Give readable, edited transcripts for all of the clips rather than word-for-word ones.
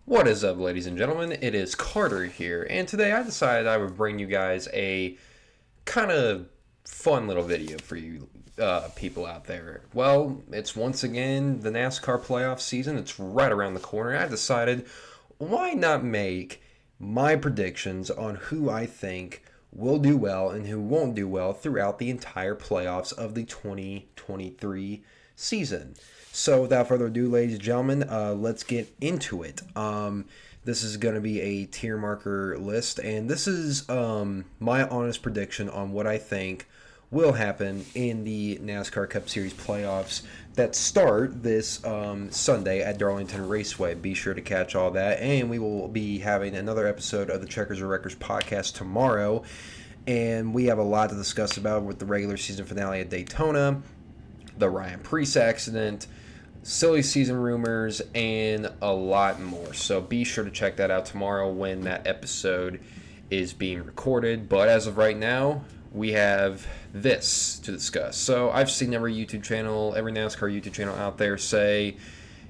What is up, ladies and gentlemen? It is Carter here, and today I decided I would bring you guys a kind of fun little video for you people out there. Well, it's once again the NASCAR playoff season. It's right around the corner. I decided, why not make my predictions on who I think will do well and who won't do well throughout the entire playoffs of the 2023 season. So without further ado, ladies and gentlemen, let's get into it. This is going to be a tier marker list, and this is my honest prediction on what I think will happen in the NASCAR Cup Series playoffs that start this Sunday at Darlington Raceway. Be sure to catch all that, and we will be having another episode of the Checkers or Wreckers podcast tomorrow, and we have a lot to discuss about with the regular season finale at Daytona, the Ryan Preece accident, silly season rumors, and a lot more. So be sure to check that out tomorrow when that episode is being recorded. But as of right now, we have this to discuss. So I've seen every NASCAR YouTube channel out there say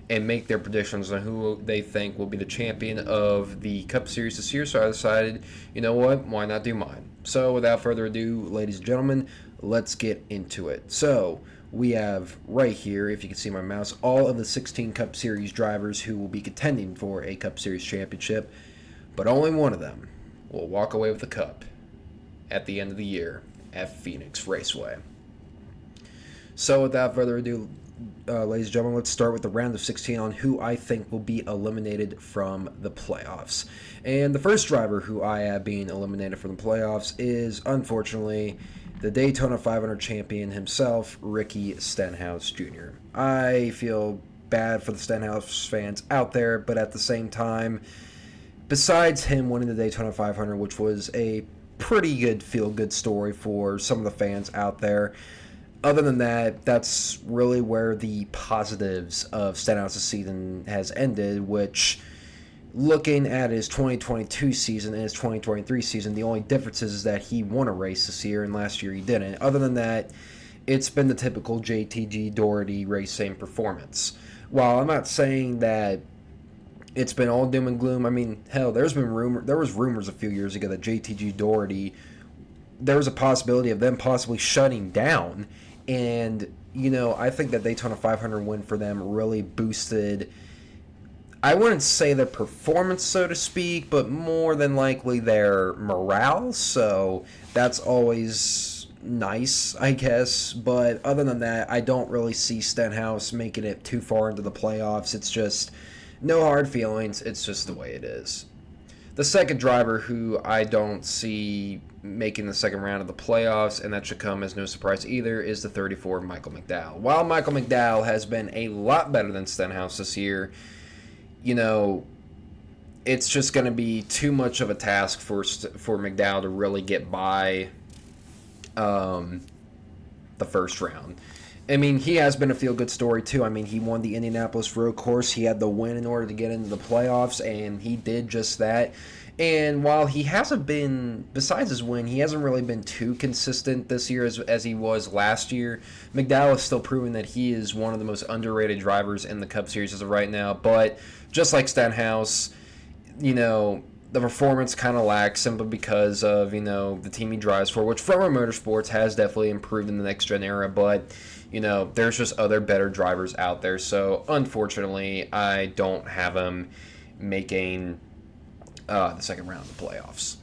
and make their predictions on who they think will be the champion of the Cup Series this year. So I decided, you know what, why not do mine? So without further ado, ladies and gentlemen, let's get into it. So we have right here, if you can see my mouse, all of the 16 Cup Series drivers who will be contending for a Cup Series championship, but only one of them will walk away with the Cup at the end of the year at Phoenix Raceway. So without further ado, ladies and gentlemen, let's start with the round of 16 on who I think will be eliminated from the playoffs. And the first driver who I have being eliminated from the playoffs is, unfortunately, the Daytona 500 champion himself, Ricky Stenhouse Jr. I feel bad for the Stenhouse fans out there, but at the same time, besides him winning the Daytona 500, which was a pretty good feel-good story for some of the fans out there, other than that, that's really where the positives of Stenhouse's season has ended, which, looking at his 2022 season and his 2023 season, the only difference is that he won a race this year and last year he didn't. Other than that, it's been the typical JTG Doherty Racing performance. While I'm not saying that it's been all doom and gloom, I mean, hell, there was rumors a few years ago that JTG Doherty, there was a possibility of them possibly shutting down. And, you know, I think that Daytona 500 win for them really boosted, I wouldn't say their performance, so to speak, but more than likely their morale. So that's always nice, I guess. But other than that, I don't really see Stenhouse making it too far into the playoffs. It's just no hard feelings. It's just the way it is. The second driver who I don't see making the second round of the playoffs, and that should come as no surprise either, is the 34 Michael McDowell. While Michael McDowell has been a lot better than Stenhouse this year, you know, it's just going to be too much of a task for McDowell to really get by the first round. I mean, he has been a feel-good story, too. I mean, he won the Indianapolis Road Course. He had the win in order to get into the playoffs, and he did just that. And while he hasn't been, besides his win, he hasn't really been too consistent this year as he was last year, McDowell is still proving that he is one of the most underrated drivers in the Cup Series as of right now. But just like Stenhouse, you know, the performance kind of lacks simply because of, you know, the team he drives for, which Front Row Motorsports has definitely improved in the next-gen era, but, you know, there's just other better drivers out there. So, unfortunately, I don't have him making the second round of the playoffs.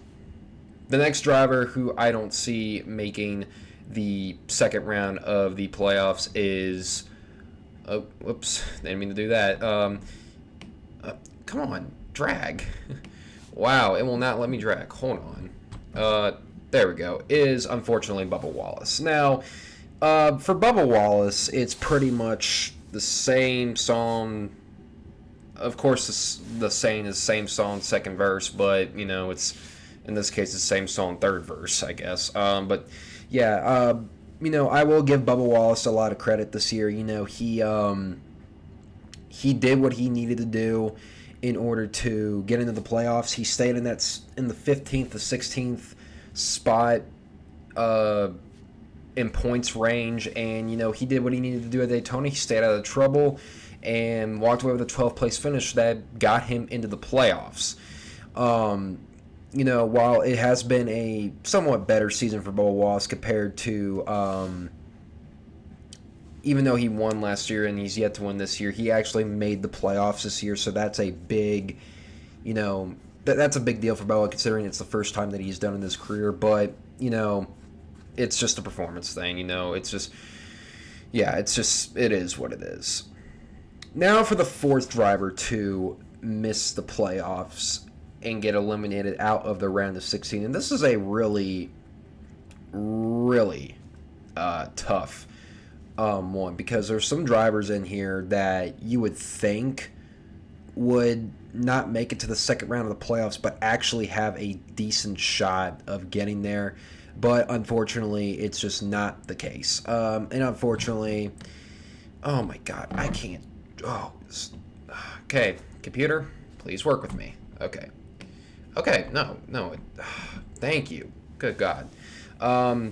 The next driver who I don't see making the second round of the playoffs is... Oh, whoops, didn't mean to do that. Come on, drag. Wow, it will not let me drag. Hold on. There we go. Is, unfortunately, Bubba Wallace. Now, for Bubba Wallace, it's pretty much the same song. Of course, the saying is same song, second verse, but, you know, it's, in this case, it's same song, third verse, I guess. But, yeah, you know, I will give Bubba Wallace a lot of credit this year. You know, he did what he needed to do in order to get into the playoffs. He stayed in the 15th to 16th spot in points range, and, you know, he did what he needed to do at Daytona. He stayed out of trouble, and walked away with a 12th place finish that got him into the playoffs. While it has been a somewhat better season for Bubba Wallace compared to, even though he won last year and he's yet to win this year, he actually made the playoffs this year, so that's a big, that's a big deal for Bubba considering it's the first time that he's done in his career, but, it's just a performance thing, it's just, it is what it is. Now for the fourth driver to miss the playoffs and get eliminated out of the round of 16. And this is a really, really tough one because there's some drivers in here that you would think would not make it to the second round of the playoffs but actually have a decent shot of getting there. But unfortunately, it's just not the case. And unfortunately, oh my God, I can't. Okay, computer, please work with me. Okay, no, thank you. Good God. I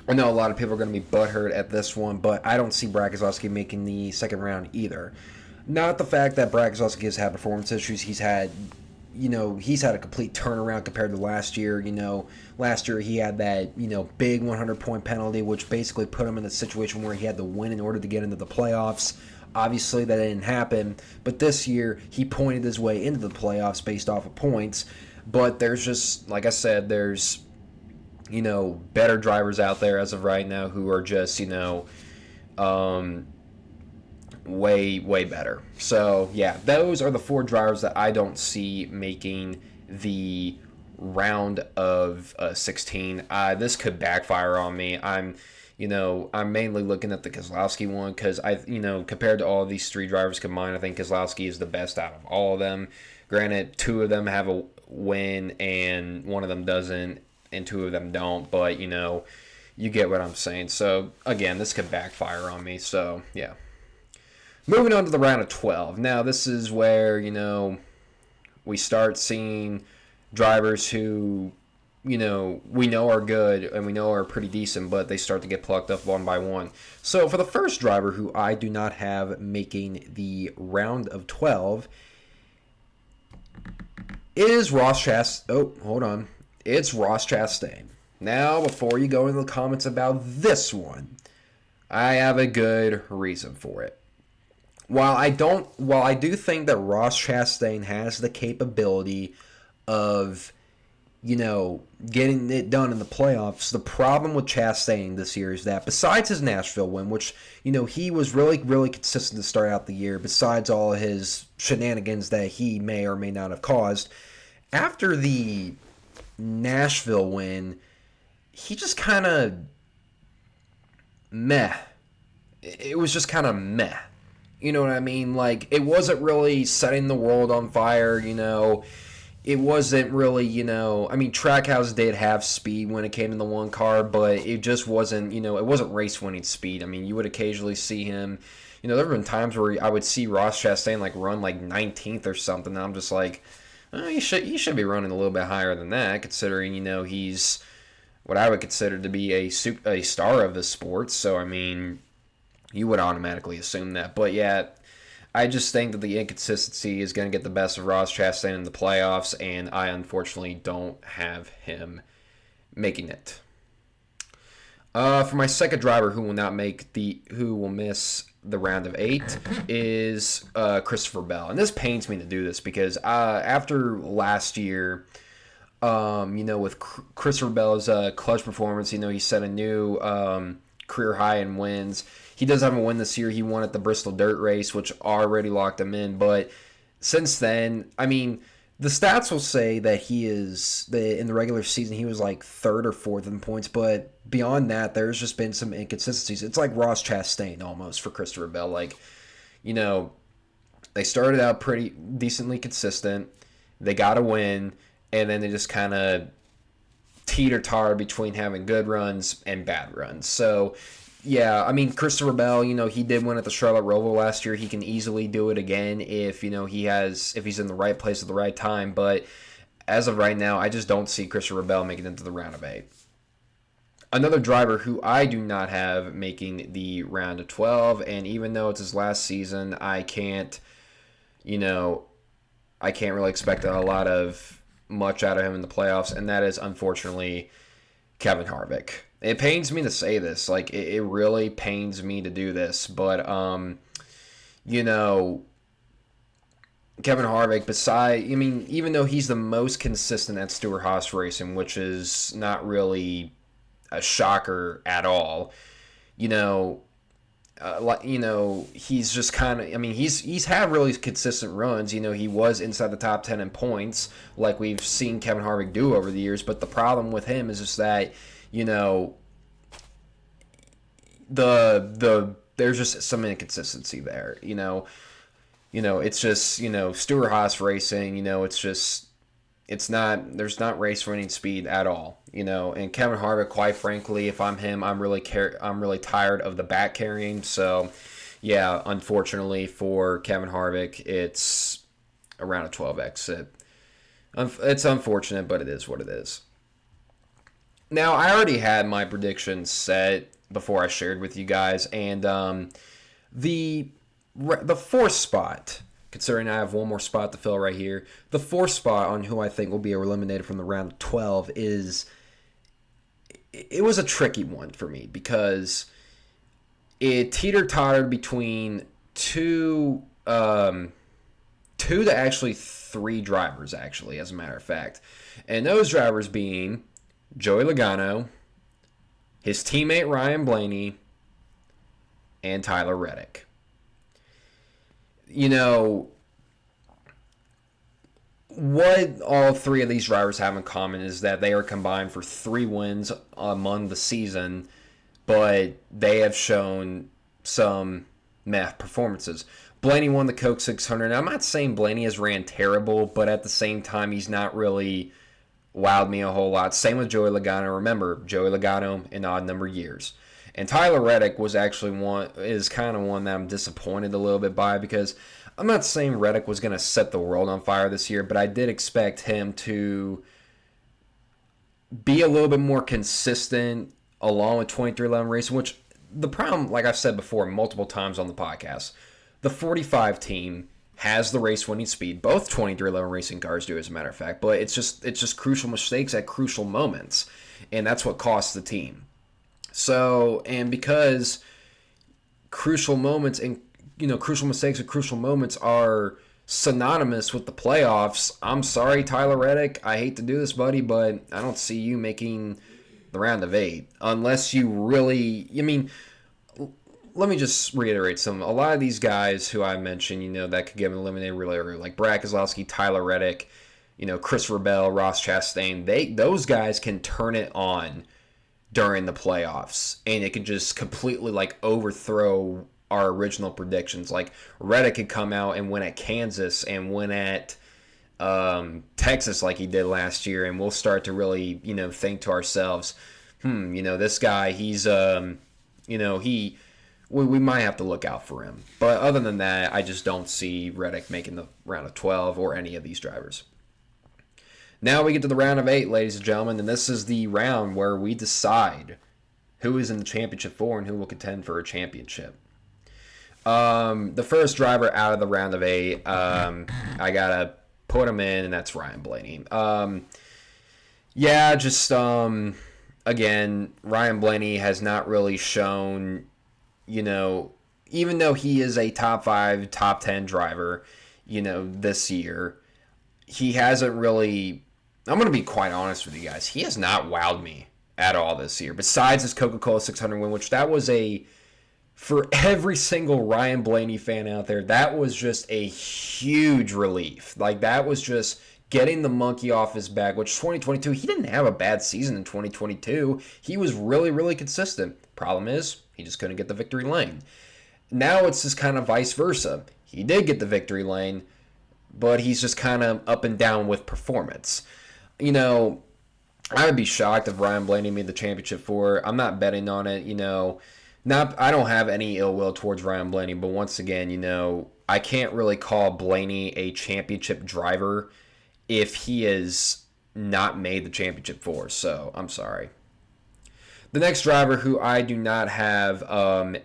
know a lot of people are going to be butthurt at this one, but I don't see Brad Keselowski making the second round either. Not the fact that Brad Keselowski has had performance issues. He's had a complete turnaround compared to last year. Last year he had that, big 100-point penalty, which basically put him in a situation where he had to win in order to get into the playoffs. Obviously, that didn't happen. But this year, he pointed his way into the playoffs based off of points. But there's just, like I said, there's, better drivers out there as of right now who are just, way, way better. So, yeah, those are the four drivers that I don't see making the round of 16. This could backfire on me. I'm mainly looking at the Keselowski one because compared to all of these three drivers combined, I think Keselowski is the best out of all of them. Granted, two of them have a win and one of them doesn't, and two of them don't. But you get what I'm saying. So again, this could backfire on me. So yeah. Moving on to the round of 12. Now this is where we start seeing drivers who we know are good and we know are pretty decent, but they start to get plucked up one by one. So for the first driver who I do not have making the round of 12 is Ross Chastain. Oh, hold on. It's Ross Chastain. Now, before you go into the comments about this one, I have a good reason for it. While I do think that Ross Chastain has the capability of getting it done in the playoffs, the problem with Chastain this year is that besides his Nashville win, which, he was really, really consistent to start out the year, besides all his shenanigans that he may or may not have caused, after the Nashville win, he just kind of meh. It was just kind of meh. You know what I mean? Like, it wasn't really setting the world on fire, It wasn't really, Trackhouse did have speed when it came to the one car, but it just wasn't, it wasn't race-winning speed. I mean, you would occasionally see him, there have been times where I would see Ross Chastain, run 19th or something, and I'm just like, oh, you should be running a little bit higher than that, considering, he's what I would consider to be a star of the sport, so, I mean, you would automatically assume that. But, yeah, I just think that the inconsistency is going to get the best of Ross Chastain in the playoffs, and I unfortunately don't have him making it. For my second driver who will miss the round of 8 is Christopher Bell. And this pains me to do this because after last year, with Christopher Bell's clutch performance, he set a new career high in wins. He does have a win this year. He won at the Bristol Dirt Race, which already locked him in. But since then, I mean, the stats will say that in the regular season, he was third or fourth in points. But beyond that, there's just been some inconsistencies. It's like Ross Chastain almost for Christopher Bell. They started out pretty decently consistent. They got a win, and then they just kind of teeter-totter between having good runs and bad runs. So, yeah, I mean, Christopher Bell, he did win at the Charlotte Roval last year. He can easily do it again if he's in the right place at the right time. But as of right now, I just don't see Christopher Bell making it into the round of 8. Another driver who I do not have making the round of 12, and even though it's his last season, you know, I can't really expect a lot of much out of him in the playoffs, and that is unfortunately Kevin Harvick. It pains me to say this, like it really pains me to do this, but you know, Kevin Harvick, even though he's the most consistent at Stewart-Haas racing, which is not really a shocker at all, you know, he's just kind of. I mean, he's had really consistent runs. You know, he was inside the top 10 in points, like we've seen Kevin Harvick do over the years. But the problem with him is just that, you know, there's just some inconsistency there. It's just Stewart-Haas racing. There's not race winning speed at all. And Kevin Harvick, quite frankly, if I'm him, I'm really tired of the back carrying. So, yeah, unfortunately for Kevin Harvick, it's a round of 12 exit. It's unfortunate, but it is what it is. Now, I already had my predictions set before I shared with you guys, and the fourth spot, considering I have one more spot to fill right here, the fourth spot on who I think will be eliminated from the round of 12 it was a tricky one for me because it teeter-tottered between two to actually three drivers, actually, as a matter of fact. And those drivers being Joey Logano, his teammate Ryan Blaney, and Tyler Reddick. What all three of these drivers have in common is that they are combined for 3 wins among the season, but they have shown some meh performances. Blaney won the Coke 600. Now, I'm not saying Blaney has ran terrible, but at the same time, he's not really wowed me a whole lot. Same with Joey Logano. Remember, Joey Logano in odd number years. And Tyler Reddick is kind of one that I'm disappointed a little bit by, because I'm not saying Reddick was going to set the world on fire this year, but I did expect him to be a little bit more consistent along with 2311 Racing, which the problem, like I've said before multiple times on the podcast, the 45 team has the race winning speed. Both 2311 Racing cars do, as a matter of fact, but it's just crucial mistakes at crucial moments, and that's what costs the team. So, and because crucial moments and crucial mistakes and crucial moments are synonymous with the playoffs, I'm sorry, Tyler Reddick. I hate to do this, buddy, but I don't see you making the round of 8 unless you really. Let me just reiterate a lot of these guys who I mentioned, that could get eliminated really early, like Brad Keselowski, Tyler Reddick, Christopher Bell, Ross Chastain. Those guys can turn it on during the playoffs, and it could just completely overthrow our original predictions. Like Reddick could come out and win at Kansas and win at Texas like he did last year, and we'll start to really think to ourselves, this guy, he's we might have to look out for him. But other than that, I just don't see Reddick making the round of 12 or any of these drivers. Now we get to the round of 8, ladies and gentlemen, and this is the round where we decide who is in the championship 4 and who will contend for a championship. The first driver out of the round of 8, I gotta put him in, and that's Ryan Blaney. Again, Ryan Blaney has not really shown, even though he is a top 5, top 10 driver, this year, he hasn't really. I'm going to be quite honest with you guys. He has not wowed me at all this year. Besides his Coca-Cola 600 win, which that was for every single Ryan Blaney fan out there, that was just a huge relief. That was just getting the monkey off his back, which 2022, he didn't have a bad season in 2022. He was really, really consistent. Problem is, he just couldn't get the victory lane. Now it's just kind of vice versa. He did get the victory lane, but he's just kind of up and down with performance. I would be shocked if Ryan Blaney made the championship 4. I'm not betting on it. I don't have any ill will towards Ryan Blaney, but once again, I can't really call Blaney a championship driver if he has not made the championship 4. So I'm sorry. The next driver who I do not have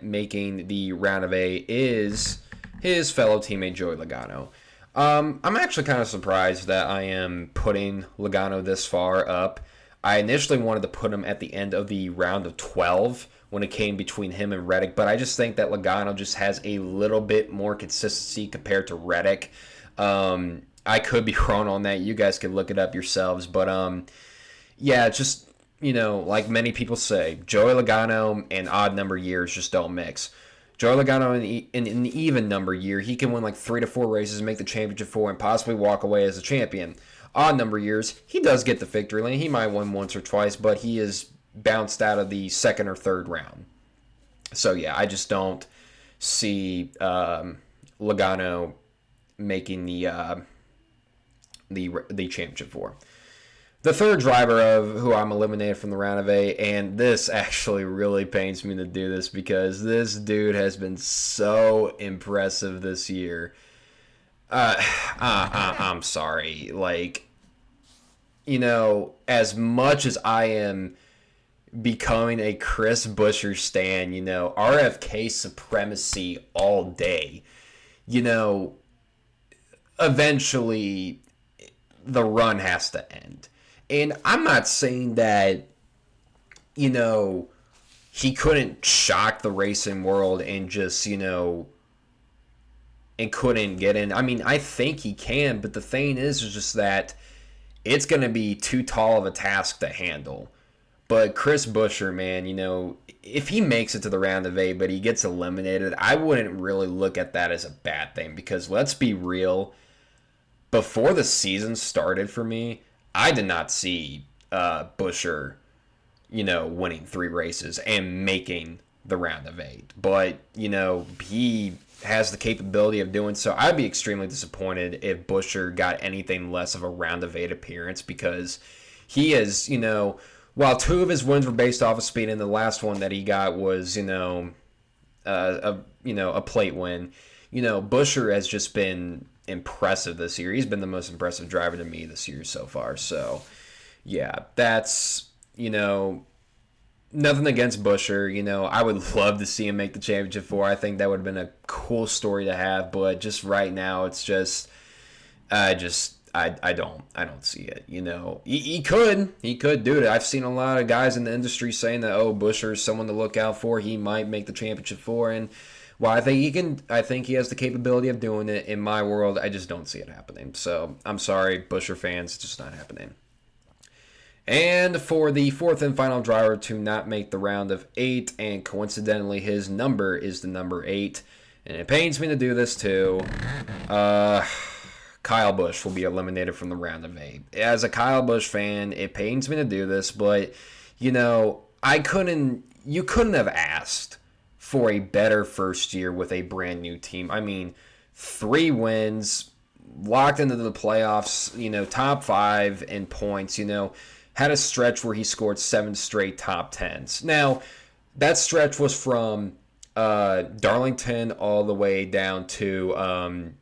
making the round of 8 is his fellow teammate Joey Logano. I'm actually kind of surprised that I am putting Logano this far up. I initially wanted to put him at the end of the round of 12 when it came between him and Reddick, but I just think that Logano just has a little bit more consistency compared to Reddick. I could be wrong on that. You guys can look it up yourselves, but yeah, just, like many people say, Joey Logano and odd number years just don't mix. Joey Logano in an even number year, he can win like 3 to 4 races, make the championship 4, and possibly walk away as a champion. Odd number years, he does get the victory lane. He might win once or twice, but he is bounced out of the second or third round. So yeah, I just don't see Logano making the championship 4. The third driver of who I'm eliminated from the round of 8, and this actually really pains me to do this because this dude has been so impressive this year. I'm sorry. As much as I am becoming a Chris Buescher stan, RFK supremacy all day, eventually the run has to end. And I'm not saying that, he couldn't shock the racing world and just, and couldn't get in. I mean, I think he can, but the thing is just that it's going to be too tall of a task to handle. But Chris Buescher, man, if he makes it to the round of 8, but he gets eliminated, I wouldn't really look at that as a bad thing because let's be real, before the season started for me, I did not see Buescher, winning 3 races and making the round of 8. But, he has the capability of doing so. I'd be extremely disappointed if Buescher got anything less of a round of 8 appearance because he is, while 2 of his wins were based off of speed and the last one that he got was, a plate win, Buescher has just been impressive this year. He's been the most impressive driver to me this year so far. So, yeah, that's, nothing against Buescher. I would love to see him make the championship 4. I think that would have been a cool story to have, but just right now, it's just, I don't see it. He could do it. I've seen a lot of guys in the industry saying that, Buescher is someone to look out for. He might make the championship 4, and well, I think he has the capability of doing it. In my world, I just don't see it happening. So I'm sorry, Buescher fans, it's just not happening. And for the 4th and final driver to not make the round of 8, and coincidentally his number is the number 8, and it pains me to do this too, Kyle Busch will be eliminated from the round of 8. As a Kyle Busch fan, it pains me to do this, but, you couldn't have asked for a better first year with a brand new team. I mean, 3 wins, locked into the playoffs, top 5 in points, had a stretch where he scored 7 straight top 10s. Now, that stretch was from Darlington all the way down to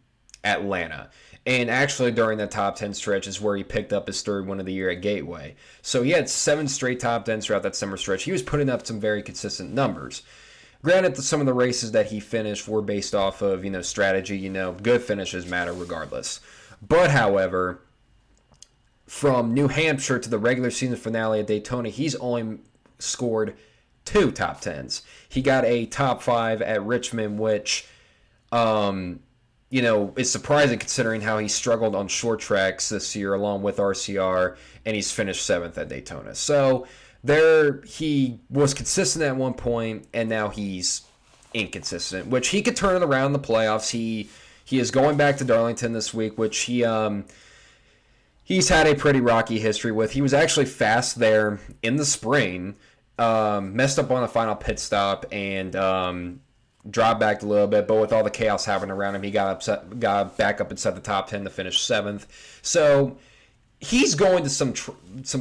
Atlanta. And actually, during that top 10 stretch is where he picked up his 3rd win of the year at Gateway. So he had 7 straight top 10s throughout that summer stretch. He was putting up some very consistent numbers. Granted, some of the races that he finished were based off of, strategy. Good finishes matter regardless. But, however, from New Hampshire to the regular season finale at Daytona, he's only scored 2 top 10s. He got a top 5 at Richmond, which, is surprising considering how he struggled on short tracks this year along with RCR, and he's finished 7th at Daytona. So, there, he was consistent at one point, and now he's inconsistent, which he could turn it around in the playoffs. He is going back to Darlington this week, which he's had a pretty rocky history with. He was actually fast there in the spring, messed up on the final pit stop, and dropped back a little bit, but with all the chaos happening around him, he got back up and set the top 10 to finish 7th. So he's going to some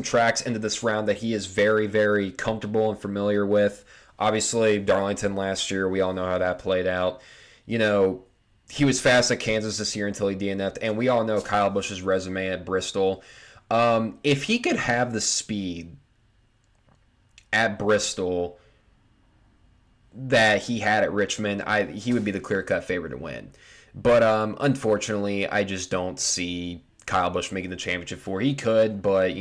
tracks into this round that he is very, very comfortable and familiar with. Obviously, Darlington last year, we all know how that played out. He was fast at Kansas this year until he DNF'd, and we all know Kyle Busch's resume at Bristol. If he could have the speed at Bristol that he had at Richmond, he would be the clear-cut favorite to win. But unfortunately, I just don't see Kyle Busch making the championship 4. He could, but,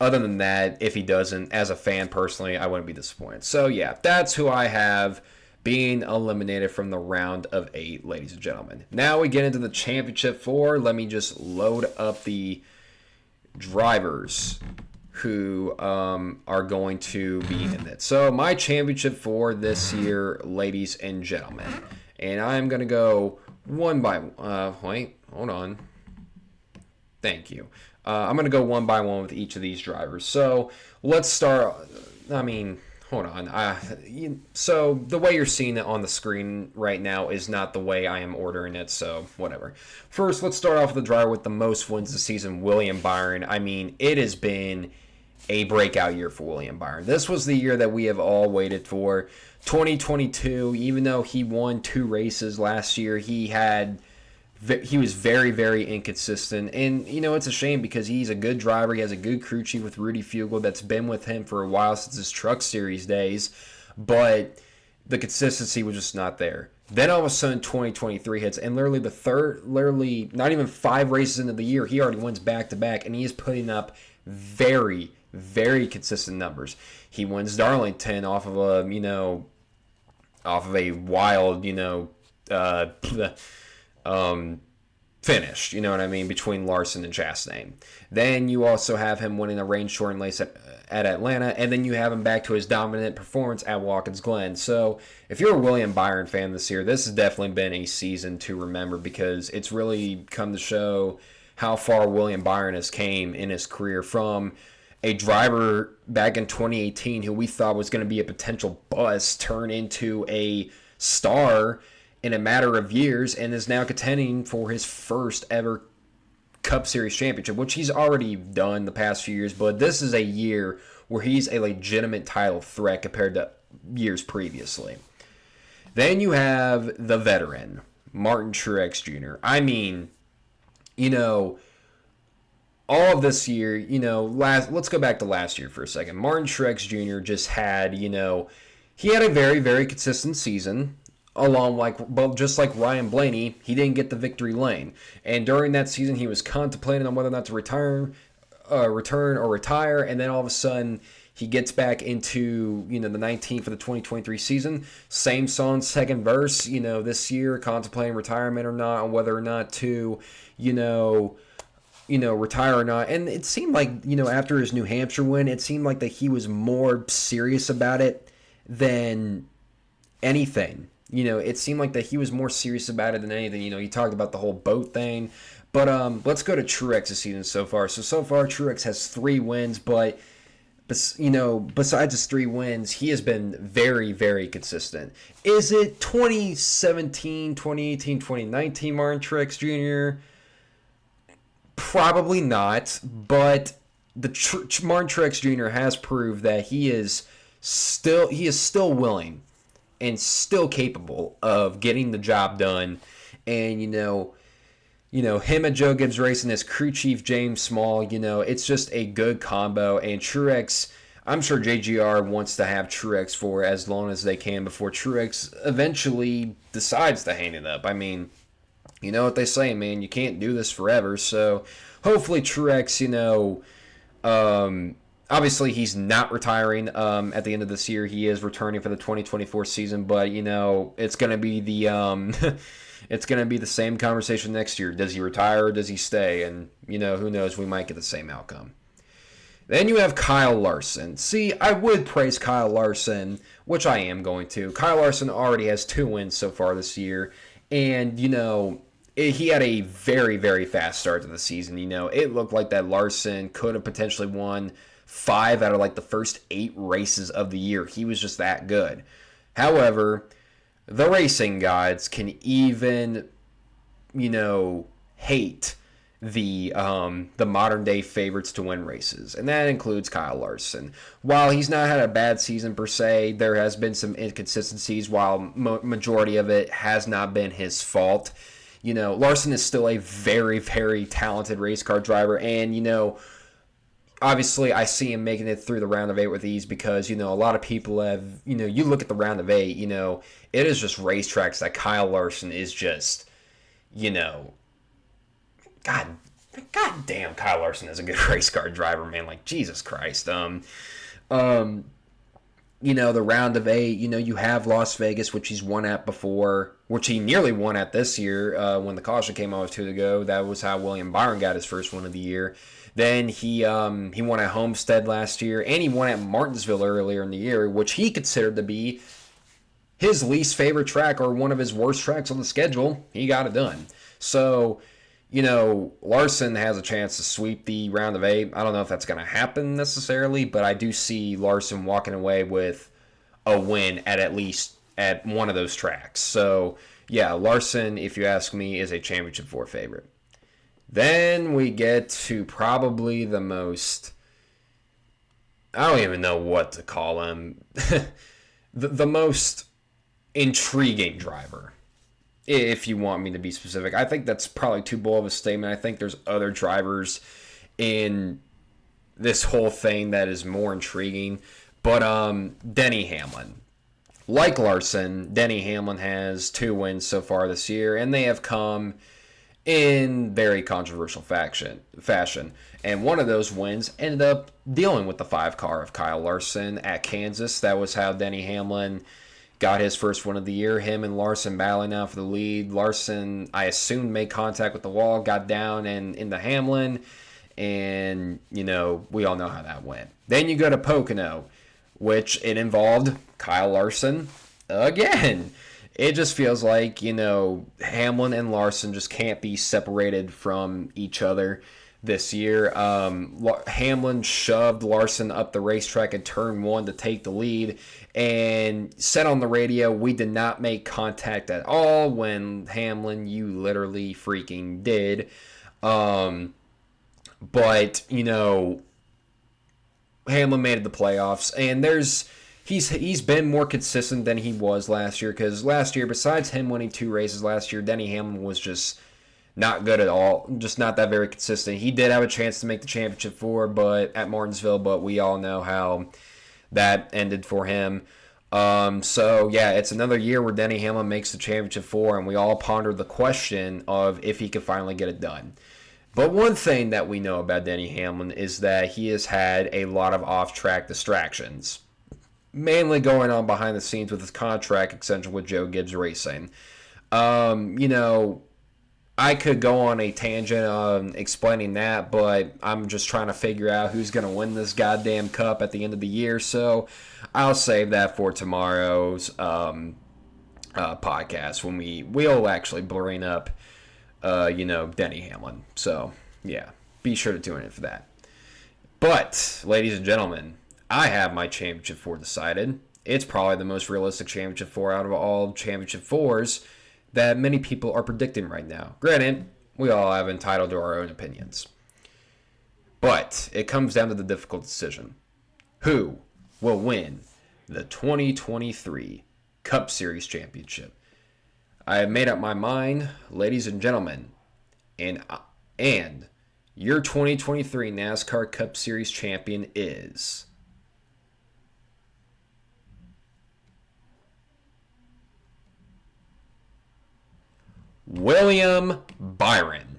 other than that, if he doesn't, as a fan personally, I wouldn't be disappointed. So, yeah, that's who I have being eliminated from the round of 8, ladies and gentlemen. Now we get into the championship 4. Let me just load up the drivers who are going to be in it. So, my championship 4 this year, ladies and gentlemen. And I'm going to go one by wait, hold on. Thank you. I'm going to go one by one with each of these drivers. So let's start. Hold on. So the way you're seeing it on the screen right now is not the way I am ordering it, so whatever. First, let's start off with the driver with the most wins this season, William Byron. It has been a breakout year for William Byron. This was the year that we have all waited for. 2022, even though he won 2 races last year, he was very, very inconsistent. And, it's a shame because he's a good driver. He has a good crew chief with Rudy Fugle that's been with him for a while since his Truck Series days. But the consistency was just not there. Then all of a sudden 2023 hits, and literally not even 5 races into the year, he already wins back-to-back, and he is putting up very, very consistent numbers. He wins Darlington off of a wild, finish, between Larson and Chastain. Then you also have him winning a rain-shortened race at Atlanta, and then you have him back to his dominant performance at Watkins Glen. So if you're a William Byron fan this year, this has definitely been a season to remember because it's really come to show how far William Byron has came in his career from a driver back in 2018 who we thought was going to be a potential bust turn into a star in a matter of years and is now contending for his first ever Cup Series championship, which he's already done the past few years, but this is a year where he's a legitimate title threat compared to years previously. Then you have the veteran, Martin Truex Jr. All of this year, let's go back to last year for a second. Martin Truex Jr. just had, he had a very, very consistent season. Just like Ryan Blaney, he didn't get the victory lane. And during that season, he was contemplating on whether or not to return or retire. And then all of a sudden, he gets back into, the 19th for the 2023 season. Same song, second verse, this year, contemplating retirement or not, on whether or not to, retire or not. And it seemed like, after his New Hampshire win, it seemed like that he was more serious about it than anything. It seemed like that he was more serious about it than anything. He talked about the whole boat thing. But let's go to Truex's season so far. So far, Truex has 3 wins, but, besides his 3 wins, he has been very, very consistent. Is it 2017, 2018, 2019 Martin Truex Jr.? Probably not, but Martin Truex Jr. has proved that he is still willing and still capable of getting the job done. And him and Joe Gibbs Racing, his crew chief James Small, it's just a good combo. And Truex, I'm sure JGR wants to have Truex for as long as they can before Truex eventually decides to hang it up. You know what they say, man, you can't do this forever. So hopefully Truex, obviously he's not retiring at the end of this year. He is returning for the 2024 season, but it's going to be the it's going to be the same conversation next year. Does he retire or does he stay? And who knows, we might get the same outcome. Then you have Kyle Larson. See, I would praise Kyle Larson, which I am going to. Kyle Larson already has 2 wins so far this year. And, he had a very, very fast start to the season. It looked like that Larson could have potentially won 5 out of the first 8 races of the year. He was just that good. However, the racing gods can even, hate the modern day favorites to win races, and that includes Kyle Larson. While he's not had a bad season per se, there has been some inconsistencies. While majority of it has not been his fault, Larson is still a very, very talented race car driver, and obviously, I see him making it through the round of 8 with ease because, a lot of people have, you look at the round of 8, it is just racetracks that Kyle Larson is just, you know, God, God damn, Kyle Larson is a good race car driver, man. Like, Jesus Christ. The round of 8, you have Las Vegas, which he's won at before, which he nearly won at this year when the caution came out 2 ago. That was how William Byron got his first win of the year. Then he won at Homestead last year, and he won at Martinsville earlier in the year, which he considered to be his least favorite track or one of his worst tracks on the schedule. He got it done. So, Larson has a chance to sweep the round of 8. I don't know if that's going to happen necessarily, but I do see Larson walking away with a win at least at one of those tracks. So, yeah, Larson, if you ask me, is a Championship 4 favorite. Then we get to probably the most, I don't even know what to call him, the most intriguing driver, if you want me to be specific. I think that's probably too bold of a statement. I think there's other drivers in this whole thing that is more intriguing. But Denny Hamlin. Like Larson, Denny Hamlin has 2 wins so far this year, and they have come in very controversial fashion. And one of those wins ended up dealing with the 5 car of Kyle Larson at Kansas. That was how Denny Hamlin got his first win of the year. Him and Larson battling out for the lead. Larson, I assume, made contact with the wall, got down and into Hamlin, and, we all know how that went. Then you go to Pocono, which it involved Kyle Larson again. It just feels like, Hamlin and Larson just can't be separated from each other this year. Hamlin shoved Larson up the racetrack in turn 1 to take the lead and said on the radio, "We did not make contact at all," when Hamlin, you literally freaking did. But, Hamlin made it the playoffs, and he's been more consistent than he was last year, because last year, besides him winning 2 races last year, Denny Hamlin was just not good at all, just not that very consistent. He did have a chance to make the Championship 4 at Martinsville, but we all know how that ended for him. So, yeah, it's another year where Denny Hamlin makes the Championship 4, and we all pondered the question of if he could finally get it done. But one thing that we know about Denny Hamlin is that he has had a lot of off-track distractions, mainly going on behind the scenes with his contract extension with Joe Gibbs Racing. I could go on a tangent on explaining that, but I'm just trying to figure out who's going to win this goddamn cup at the end of the year, so I'll save that for tomorrow's podcast when we'll actually bring up Denny Hamlin. So, yeah, be sure to tune in for that. But, ladies and gentlemen, I have my Championship 4 decided. It's probably the most realistic Championship 4 out of all Championship 4s that many people are predicting right now. Granted, we all have entitled to our own opinions. But it comes down to the difficult decision. Who will win the 2023 Cup Series Championship? I have made up my mind, ladies and gentlemen, and your 2023 NASCAR Cup Series champion is William Byron.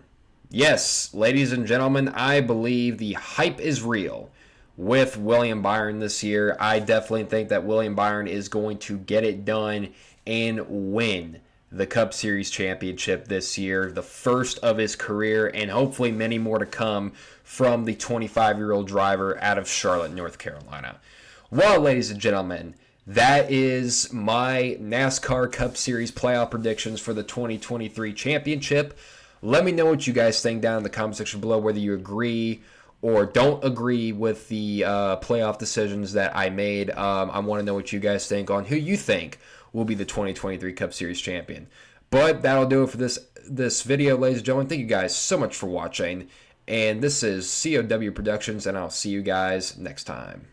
Yes, ladies and gentlemen, I believe the hype is real with William Byron this year. I definitely think that William Byron is going to get it done and win the Cup Series championship this year, the first of his career, and hopefully many more to come from the 25-year-old driver out of Charlotte, North Carolina. Well, ladies and gentlemen, that is my NASCAR Cup Series playoff predictions for the 2023 championship. Let me know what you guys think down in the comment section below, whether you agree or don't agree with the playoff decisions that I made. I want to know what you guys think on who you think will be the 2023 Cup Series champion. But that'll do it for this video, ladies and gentlemen. Thank you guys so much for watching. And this is COW Productions, and I'll see you guys next time.